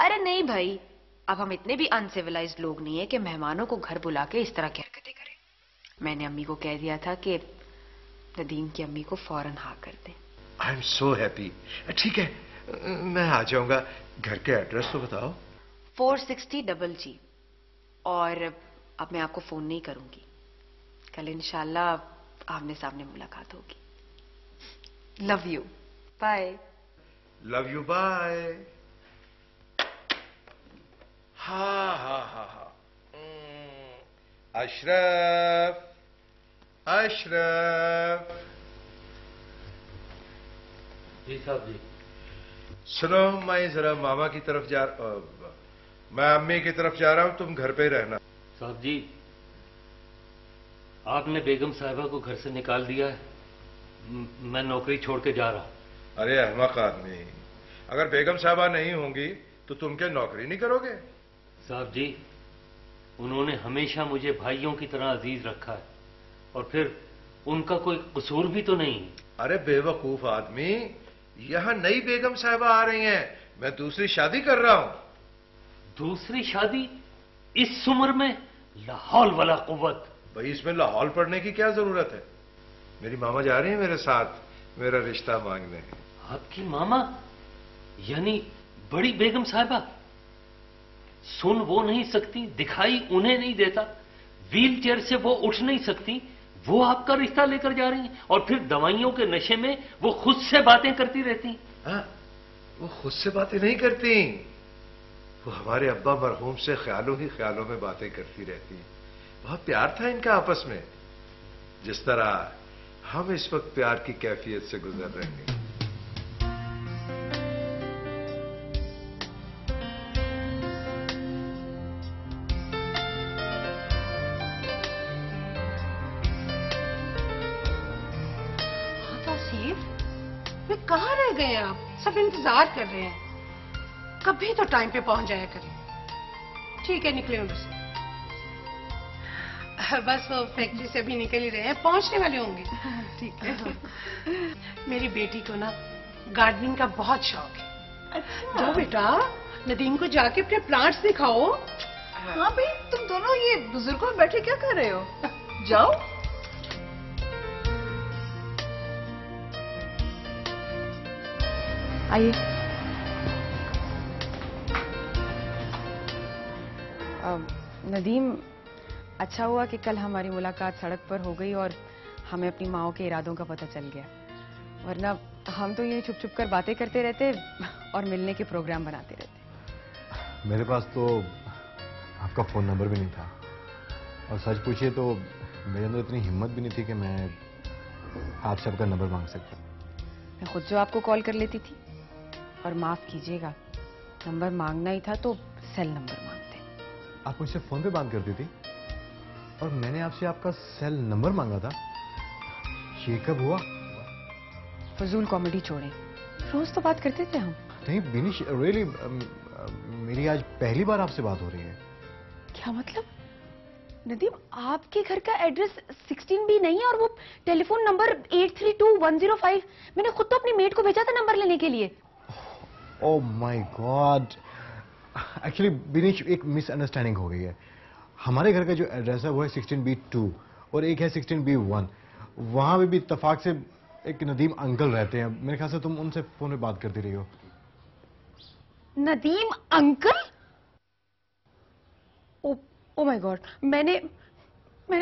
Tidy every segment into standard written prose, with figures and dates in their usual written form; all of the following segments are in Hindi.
अरे नहीं भाई, अब हम इतने भी अनसिविलाइज्ड लोग नहीं है कि मेहमानों को घर बुला के इस तरह की हरकतें करें। मैंने अम्मी को कह दिया था कि नदीम की अम्मी को फौरन हाँ कर दें। I am so happy. ठीक है, मैं आ जाऊंगा। घर के एड्रेस तो बताओ। 460 डबल जी। और अब मैं आपको फोन नहीं करूंगी, कल इंशाल्लाह आमने सामने मुलाकात होगी। Love you, bye. Love you, bye. हाँ हाँ हाँ हाँ। अशरफ, अशरफ। जी साहब जी। सुनो, मैं जरा मामा की तरफ मैं अम्मी की तरफ जा रहा हूं, तुम घर पे ही रहना। साहब जी, आपने बेगम साहिबा को घर से निकाल दिया है, मैं नौकरी छोड़ के जा रहा। अरे अहमक आदमी, अगर बेगम साहबा नहीं होंगी तो तुम क्या नौकरी नहीं करोगे? साहब जी, उन्होंने हमेशा मुझे भाइयों की तरह अजीज रखा है, और फिर उनका कोई कसूर भी तो नहीं। अरे बेवकूफ आदमी, यहां नई बेगम साहबा आ रही हैं, मैं दूसरी शादी कर रहा हूं। दूसरी शादी इस उम्र में? लाहौल वाला कुव्वत। भाई, इसमें लाहौल पड़ने की क्या जरूरत है? मेरी मामा जा रही है मेरे साथ मेरा रिश्ता मांगने। आपकी मामा? यानी बड़ी बेगम साहिबा? सुन वो नहीं सकती, दिखाई उन्हें नहीं देता, व्हील चेयर से वो उठ नहीं सकती, वो आपका रिश्ता लेकर जा रही हैं, और फिर दवाइयों के नशे में वो खुद से बातें करती रहती। हाँ, वो खुद से बातें नहीं करती, वो हमारे अब्बा मरहूम से ख्यालों ही ख्यालों में बातें करती रहती हैं। बहुत प्यार था इनका आपस में, जिस तरह हम इस वक्त प्यार की कैफियत से गुजर रहे हैं। कहाँ रह गए आप? सब इंतजार कर रहे हैं, कभी तो टाइम पे पहुंच जाया करें। ठीक है, निकले उधर से। बस वो फैक्ट्री से अभी निकल ही रहे हैं, पहुंचने वाले होंगे। ठीक है। मेरी बेटी को ना गार्डनिंग का बहुत शौक है। अच्छा। जाओ बेटा, नदीम को जाके अपने प्लांट्स दिखाओ। हाँ भाई, तुम दोनों ये बुजुर्गों में बैठे क्या कर रहे हो? जाओ। आइए। नदीम, अच्छा हुआ कि कल हमारी मुलाकात सड़क पर हो गई और हमें अपनी माओ के इरादों का पता चल गया, वरना हम तो ये छुप छुप कर बातें करते रहते और मिलने के प्रोग्राम बनाते रहते। मेरे पास तो आपका फोन नंबर भी नहीं था, और सच पूछिए तो मेरे अंदर इतनी हिम्मत भी नहीं थी कि मैं आपसे आपका नंबर मांग सकता। मैं खुद जो आपको कॉल कर लेती थी, और माफ कीजिएगा, नंबर मांगना ही था तो सेल नंबर मांगते। आप मुझसे फोन पे बात करती थी और मैंने आपसे आपका सेल नंबर मांगा था? ये कब हुआ? फजूल कॉमेडी छोड़ें, रोज तो बात करते थे हम। नहीं बिनिश, रियली मेरी आज पहली बार आपसे बात हो रही है। क्या मतलब? नदीम, आपके घर का एड्रेस 16B नहीं है, और वो टेलीफोन नंबर 832105। मैंने खुद तो अपनी मेट को भेजा था नंबर लेने के लिए। ओह माय गॉड, एक्चुअली बिनिश एक मिसअंडरस्टैंडिंग हो गई है। हमारे घर का जो एड्रेस है वो है 16B2 और एक है 16B1। वहां पे भी इत्तेफाक से एक नदीम अंकल रहते हैं। मेरे ख्याल से तुम उनसे फोन पे बात करती रही हो। Nadeem uncle? Oh my God, मैंने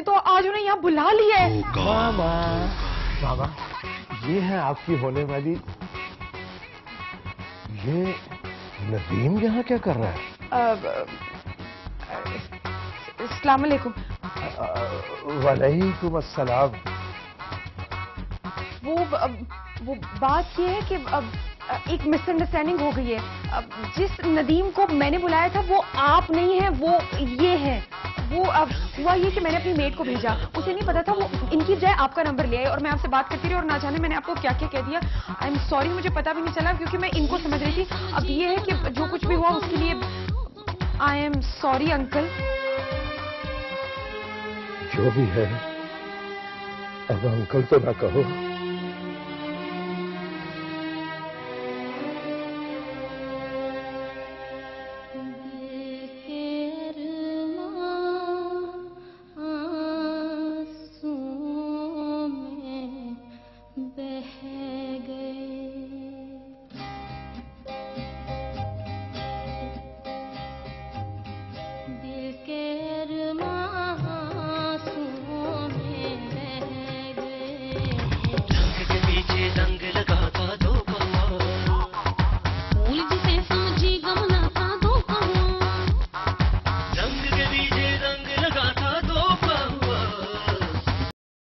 तो आज उन्हें यहाँ बुला लिया है। मामा, मामा, ये है आपकी होने वाली। ये नदीम यहाँ क्या कर रहा है? अस्सलाम वालेकुम। वालेकुम अस्सलाम। वो बात ये है कि एक मिसअंडरस्टैंडिंग हो गई है। जिस नदीम को मैंने बुलाया था वो आप नहीं है, वो ये है। वो हुआ ये कि मैंने अपनी मेट को भेजा, उसे नहीं पता था, वो इनकी बजाय आपका नंबर ले आई और मैं आपसे बात करती रही और ना जाने मैंने आपको क्या क्या कह दिया। आई एम सॉरी, मुझे पता भी नहीं चला क्योंकि मैं इनको समझ रही थी। अब ये है कि जो कुछ भी हुआ उसके लिए आई एम सॉरी अंकल। जो भी है, अब अंकल तो ना कहो।